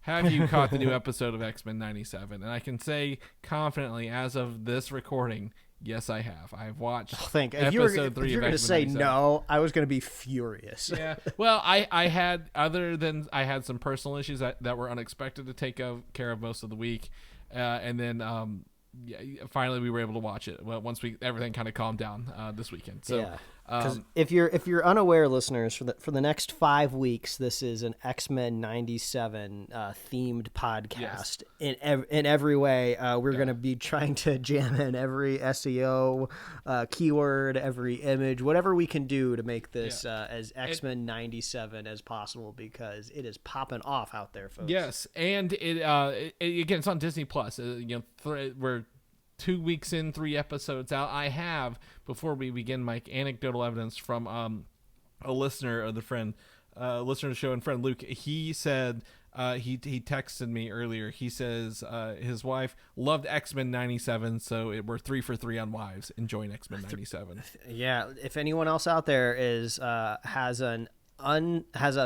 have you caught the new episode of X-Men 97? And I can say confidently, as of this recording, yes, I have. I've watched episode 3 if you were of going to X-Men say 97. no, I was going to be furious. Yeah. Well, I had, other than I had some personal issues that were unexpected to take care of most of the week. And then finally we were able to watch it once everything kind of calmed down this weekend. So yeah. Because if you're unaware, listeners, for the next 5 weeks, this is an X-Men 97 themed podcast. Yes. In every way, we're going to be trying to jam in every SEO keyword, every image, whatever we can do to make this as X-Men 97 as possible, because it is popping off out there, folks. Yes, and it again, it's on Disney Plus. We're 2 weeks in, 3 episodes out. I have, before we begin, Mike, anecdotal evidence from a listener of listener to the show and friend Luke. He said he texted me earlier. He says his wife loved X-Men 97, so we're 3 for 3 on wives enjoying X-Men 97. Yeah, if anyone else out there has a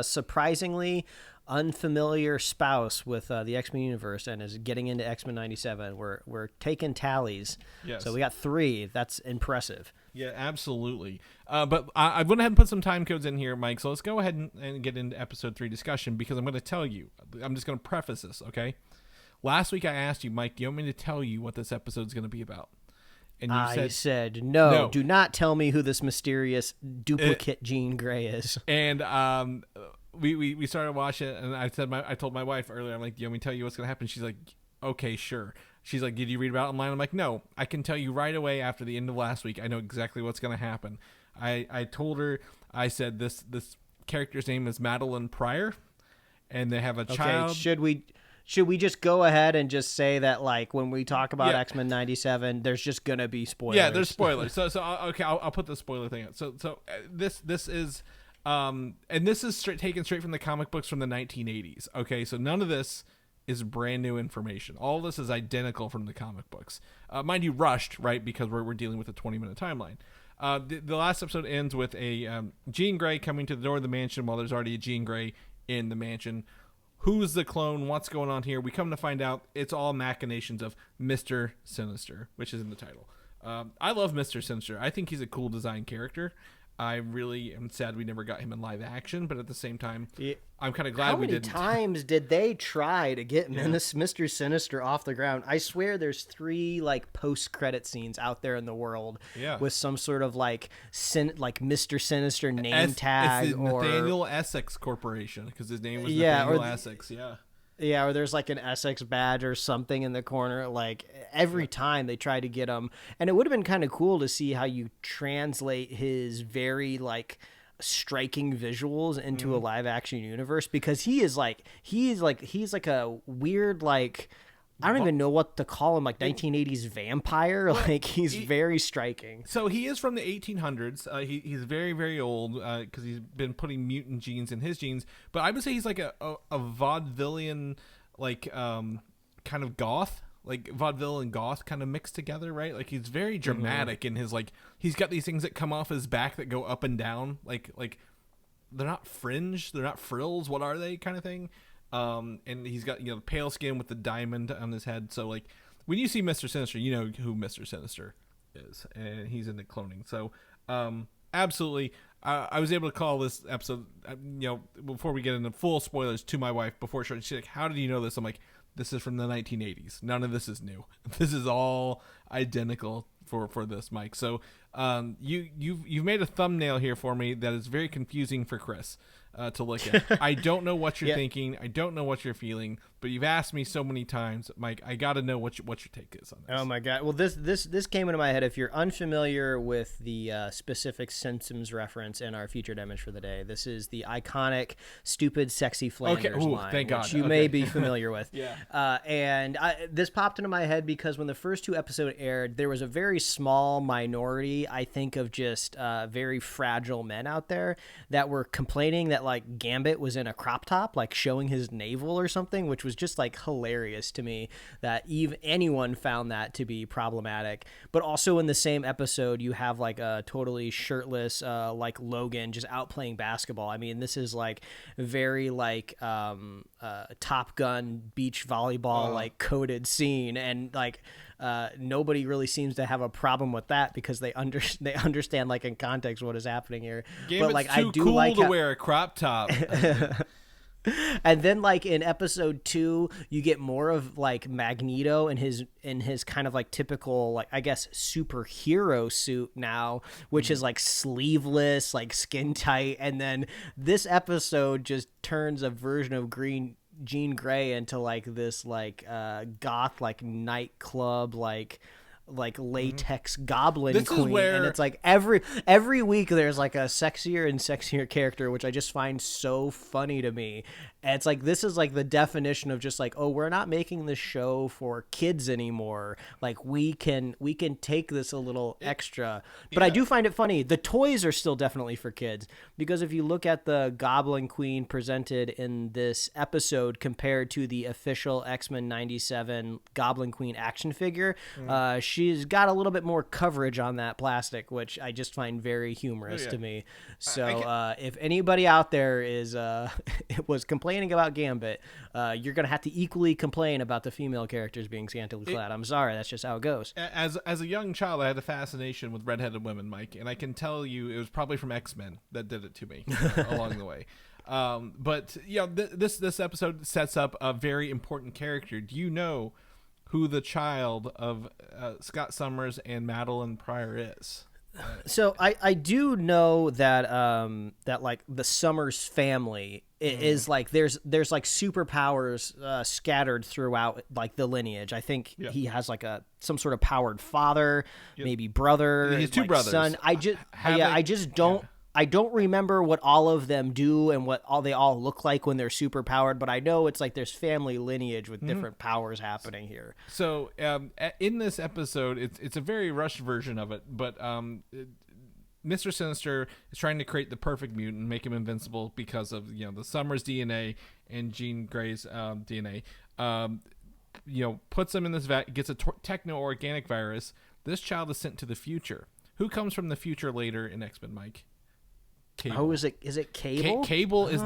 surprisingly unfamiliar spouse with the X-Men universe and is getting into X-Men 97, we're taking tallies. Yes. So we got 3. That's impressive. Yeah, absolutely. But I went ahead and put some time codes in here, Mike. So let's go ahead and get into episode 3 discussion, because I'm going to tell you. I'm just going to preface this, okay? Last week I asked you, Mike, do you want me to tell you what this episode is going to be about? And you said no. Do not tell me who this mysterious duplicate Jean Grey is. And we started watching it, and I told my wife earlier, I'm like, do you want me to tell you what's going to happen? She's like, okay, sure. She's like, did you read about it online? I'm like, no, I can tell you right away after the end of last week. I know exactly what's going to happen. I told her, I said, this character's name is Madeline Pryor, and they have a child. Should we just go ahead and just say that, like, when we talk about X-Men 97, there's just going to be spoilers? Yeah, there's spoilers. So okay, I'll put the spoiler thing out. So this is and this is taken straight from the comic books from the 1980s. Okay, so none of this is brand new information. All this is identical from the comic books. Mind you, rushed, right? Because we're dealing with a 20-minute timeline. The last episode ends with a Jean Grey coming to the door of the mansion while there's already a Jean Grey in the mansion. Who's the clone? What's going on here? We come to find out it's all machinations of Mr. Sinister, which is in the title. I love Mr. Sinister. I think he's a cool design character. I really am sad we never got him in live action, but at the same time, I'm kind of glad we didn't. How many times did they try to get Mr. Sinister off the ground? I swear there's 3 like post-credit scenes out there in the world with some sort of like Mr. Sinister name tag, it's the or Nathaniel Essex Corporation, because his name was Nathaniel Essex. Yeah, or there's like an Essex badge or something in the corner. Like every time they try to get him, and it would have been kind of cool to see how you translate his very like striking visuals into a live action universe, because he's like a weird, like, I don't even know what to call him, like 1980s vampire. Like he's very striking. So he is from the 1800s. He's very, very old because he's been putting mutant genes in his genes. But I would say he's like a vaudevillian, like kind of goth, like vaudeville and goth kind of mixed together, right? Like he's very dramatic in his, like, he's got these things that come off his back that go up and down, like they're not fringe, they're not frills. What are they, kind of thing? And he's got, pale skin with the diamond on his head. So, like, when you see Mr. Sinister, you know who Mr. Sinister is, and he's into cloning. So, absolutely, I was able to call this episode, before we get into full spoilers, to my wife before she's like, "How did you know this?" I'm like, "This is from the 1980s. None of this is new. This is all identical for this, Mike." So, you've made a thumbnail here for me that is very confusing for Chris to look at. I don't know what you're thinking. I don't know what you're feeling, but you've asked me so many times, Mike. I got to know what your take is on this. Oh my God! Well, this came into my head. If you're unfamiliar with the specific Simpsons reference in our featured image for the day, this is the iconic "Stupid, Sexy Flanders" line, thank God. which you may be familiar with. Yeah. And this popped into my head because when the first 2 episodes aired, there was a very small minority, I think, of just very fragile men out there that were complaining that, that like Gambit was in a crop top, like showing his navel or something, which was just like hilarious to me that even anyone found that to be problematic. But also in the same episode, you have like a totally shirtless, like Logan just out playing basketball. I mean, this is like very like Top Gun beach volleyball like coded scene, and like nobody really seems to have a problem with that because they understand like in context what is happening here. Gambit's but like too I do cool like to wear a crop top. And then like in episode 2 you get more of like Magneto in his kind of like typical like I guess superhero suit now, which is like sleeveless, like skin tight. And then this episode just turns a version of Jean Grey into like this like goth like nightclub like latex Goblin Queen, and it's like every week there's like a sexier and sexier character, which I just find so funny to me. And it's like this is like the definition of just like, oh, we're not making this show for kids anymore. Like we can take this a little extra. But I do find it funny. The toys are still definitely for kids, because if you look at the Goblin Queen presented in this episode compared to the official X-Men 97 Goblin Queen action figure, she's got a little bit more coverage on that plastic, which I just find very humorous to me. So if anybody out there is was complaining about Gambit, you're gonna have to equally complain about the female characters being scantily clad. I'm sorry, that's just how it goes. As a young child, I had a fascination with redheaded women, Mike, and I can tell you it was probably from X-Men that did it to me along the way. But yeah, this episode sets up a very important character. Do you know who the child of Scott Summers and Madeline Pryor is? So I do know that that like the Summers family is like there's like superpowers scattered throughout like the lineage. I think he has like some sort of powered father, maybe brother. He has two like brothers. Son. I just don't. Yeah. I don't remember what all of them do and what they all look like when they're super powered, but I know it's like there's family lineage with different powers happening here. So in this episode, it's a very rushed version of it, but Mr. Sinister is trying to create the perfect mutant, make him invincible because of the Summers DNA and Jean Grey's DNA. Puts him in this vat, gets a techno-organic virus. This child is sent to the future. Who comes from the future later in X-Men, Mike? Cable. Oh, is it Cable? Cable is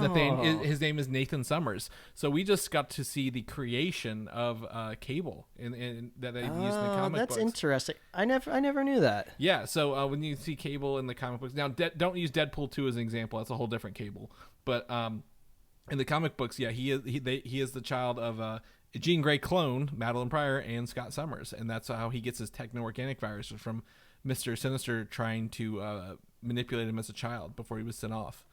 his name is Nathan Summers. So we just got to see the creation of Cable in that they used in the comic books. That's interesting. I never knew that. Yeah. So when you see Cable in the comic books, now don't use Deadpool 2 as an example. That's a whole different Cable. But in the comic books, yeah, he is the child of a Jean Grey clone, Madeline Pryor, and Scott Summers, and that's how he gets his techno-organic virus from Mr. Sinister trying to manipulate him as a child before he was sent off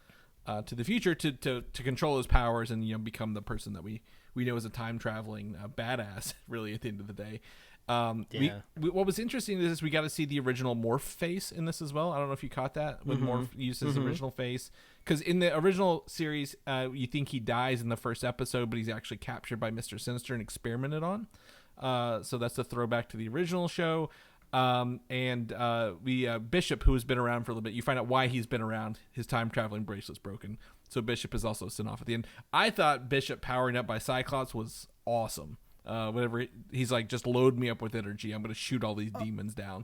to the future to control his powers and become the person that we know as a time traveling badass. Really, at the end of the day, what was interesting is we got to see the original Morph face in this as well. I don't know if you caught that when Morph used his original face, because in the original series, you think he dies in the first episode, but he's actually captured by Mr. Sinister and experimented on. So that's a throwback to the original show. Bishop, who has been around for a little bit, you find out why he's been around. His time traveling bracelet's broken, so Bishop is also sent off at the end. I thought Bishop powering up by Cyclops was awesome. Whenever he's like, just load me up with energy, I'm going to shoot all these demons down.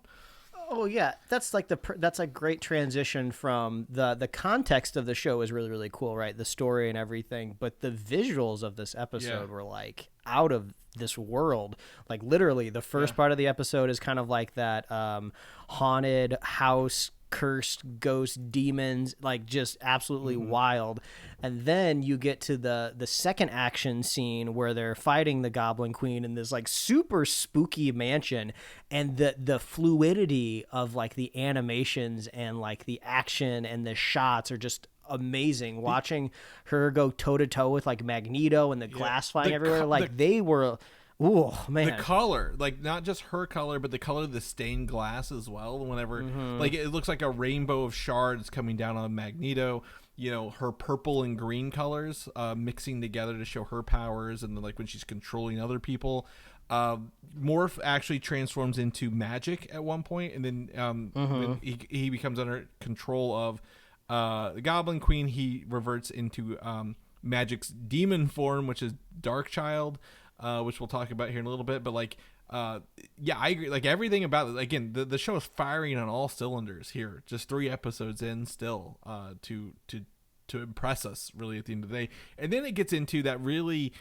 Oh yeah, that's like that's a great transition from the context of the show is really, really cool, right? The story and everything, but the visuals of this episode were like out of this world. Like literally the first part of the episode is kind of like that haunted house, cursed ghost demons, like just absolutely wild. And then you get to the second action scene where they're fighting the Goblin Queen in this like super spooky mansion, and the fluidity of like the animations and like the action and the shots are just amazing. Watching her go toe to toe with like Magneto and the glass flying everywhere, like they were. Oh man, the color, like not just her color, but the color of the stained glass as well. Whenever like it looks like a rainbow of shards coming down on Magneto. Her purple and green colors mixing together to show her powers, and then like when she's controlling other people. Morph actually transforms into magic at one point, and then when he becomes under control of The Goblin Queen, he reverts into Magic's demon form, which is Darkchild, which we'll talk about here in a little bit. But like, yeah, I agree. Like everything about it. Again, the show is firing on all cylinders here. Just 3 episodes in, still to impress us really at the end of the day. And then it gets into that really,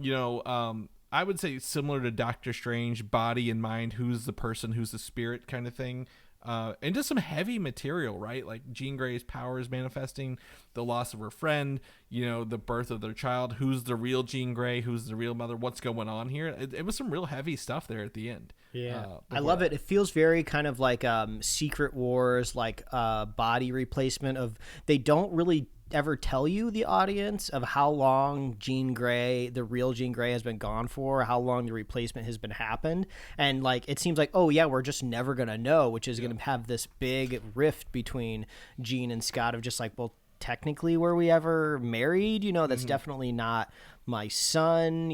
I would say similar to Doctor Strange, body and mind, who's the person, who's the spirit kind of thing. And just some heavy material, right? Like Jean Grey's powers manifesting, the loss of her friend, the birth of their child, who's the real Jean Grey, who's the real mother, what's going on here. It was some real heavy stuff there at the end. Yeah, I love it. It feels very kind of like Secret Wars, like body replacement of, they don't really ever tell you, the audience, of how long Jean Grey, the real Jean Grey, has been gone for, how long the replacement has been happened. And like, it seems like, oh yeah, we're just never going to know, which is going to have this big rift between Jean and Scott of just like, well, technically were we ever married? That's definitely not my son.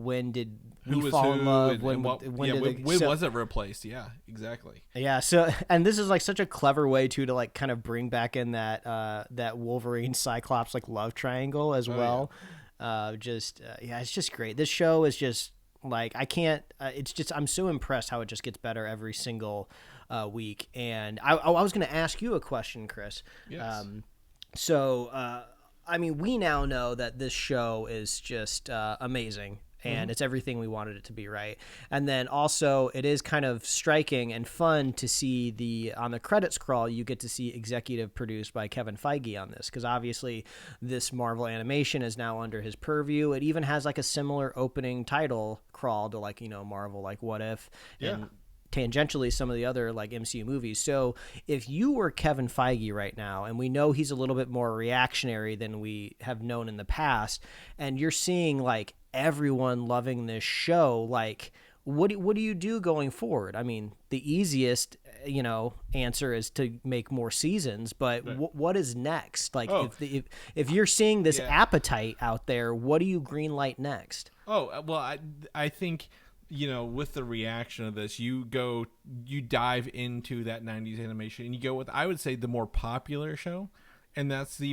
When did we fall in love? When was it replaced? Yeah, exactly. Yeah. So, and this is like such a clever way to like kind of bring back in that Wolverine Cyclops like love triangle as well. Yeah. It's just great. This show is just like, I can't. It's just, I'm so impressed how it just gets better every single week. And I was going to ask you a question, Chris. Yes. I mean, we now know that this show is just amazing, and it's everything we wanted it to be, right? And then also, it is kind of striking and fun to see on the credits crawl, you get to see executive produced by Kevin Feige on this, because obviously this Marvel animation is now under his purview. It even has like a similar opening title crawl to like, Marvel, like What If, and tangentially some of the other like MCU movies. So if you were Kevin Feige right now, and we know he's a little bit more reactionary than we have known in the past, and you're seeing like everyone loving this show, like what do you do going forward? I mean, the easiest answer is to make more seasons, but what is next? Like if you're seeing this appetite out there, what do you greenlight next? I think with the reaction of this, you dive into that 90s animation and you go with, I would say, the more popular show, and that's the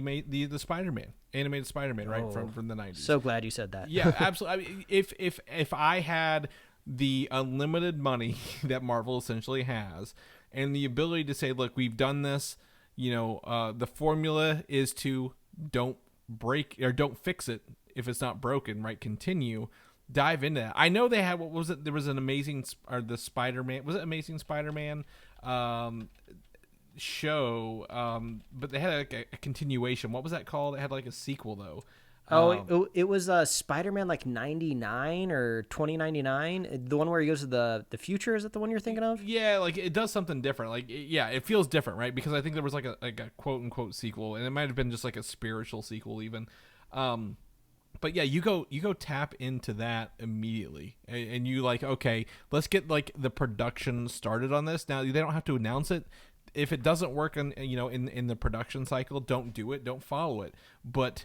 Spider-Man, animated Spider-Man, right, from the 90s. So glad you said that. Yeah, absolutely. I mean, if I had the unlimited money that Marvel essentially has, and the ability to say, look, we've done this, the formula is to don't break or don't fix it if it's not broken, right? Continue. Dive into that. I know they had, what was it? There was an Amazing Spider-Man. Was it Amazing Spider-Man show? But they had like a continuation. What was that called? It had like a sequel though. It was Spider-Man like 99 or 2099. The one where he goes to the future. Is that the one you're thinking of? Yeah, like it does something different. Like it feels different, right? Because I think there was like a quote unquote sequel, and it might have been just like a spiritual sequel even. But yeah, you go tap into that immediately, and you like, okay, let's get like the production started on this. Now they don't have to announce it. If it doesn't work in the production cycle, don't do it, don't follow it. But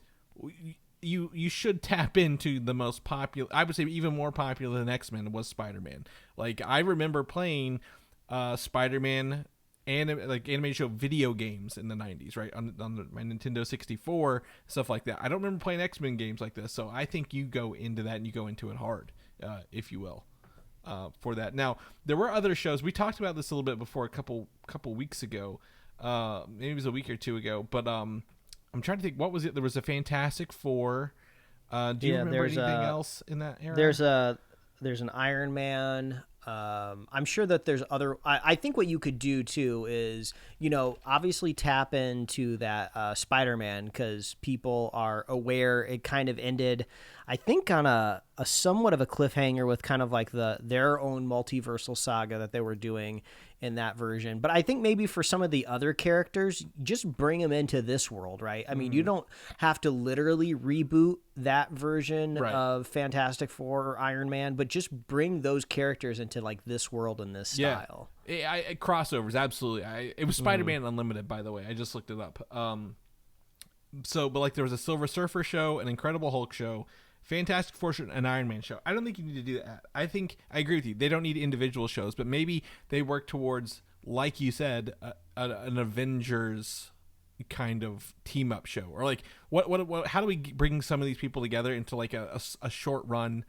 you should tap into the most popular. I would say even more popular than X-Men was Spider-Man. Like I remember playing Spider-Man animated show video games in the 90s, right, on my Nintendo 64, stuff like that. I don't remember playing X-Men games like this, so I think you go into that and you go into it hard, if you will, for that. Now there were other shows. We talked about this a little bit before a couple weeks ago, maybe it was a week or two ago, but I'm trying to think, what was it? There was a Fantastic Four. Do you remember anything else in that era? There's an Iron Man. I'm sure that there's other. I think what you could do too is, obviously tap into that Spider-Man, because people are aware it kind of ended, I think, on a somewhat of a cliffhanger with kind of like their own multiversal saga that they were doing in that version. But I think maybe for some of the other characters, just bring them into this world, right? I mean, you don't have to literally reboot that version of Fantastic Four or Iron Man, but just bring those characters into like this world and this style. Yeah, crossovers, absolutely. It was Spider-Man Unlimited, by the way. I just looked it up. But like there was a Silver Surfer show, an Incredible Hulk show, Fantastic Four show, an Iron Man show. I don't think you need to do that. I think I agree with you. They don't need individual shows, but maybe they work towards, like you said, an Avengers kind of team up show, or like what how do we bring some of these people together into like a short run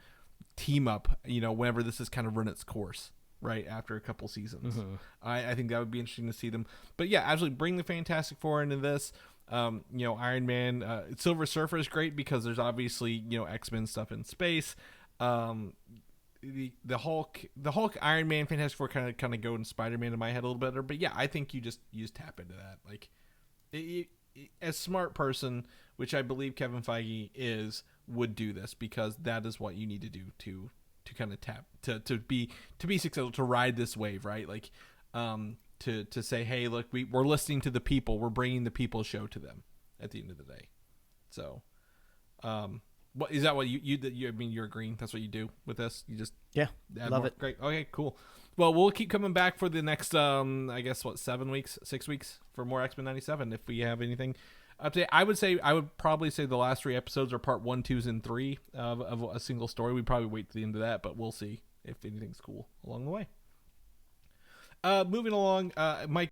team up, whenever this has kind of run its course, right after a couple seasons. I think that would be interesting to see them. But yeah, absolutely bring the Fantastic Four into this. Iron Man, Silver Surfer is great because there's obviously X-Men stuff in space. The Hulk, Iron Man, Fantastic Four kind of go in Spider-Man in my head a little better. But yeah, I think you just tap into that. Like, a smart person, which I believe Kevin Feige is, would do this because that is what you need to do to kind of tap to be successful, to ride this wave, right? Like, to say, hey, look, we're listening to the people, we're bringing the people show to them at the end of the day. So, what is that? What you I mean, you're agreeing? That's what you do with this? You just love more? it. Great. Okay, cool. Well, we'll keep coming back for the next, I guess, 6 weeks for more X-Men 97 if we have anything update. I would probably say the last 3 episodes are part 1, 2, and 3 of a single story. We'd probably wait to the end of that, but we'll see if anything's cool along the way. Moving along, Mike,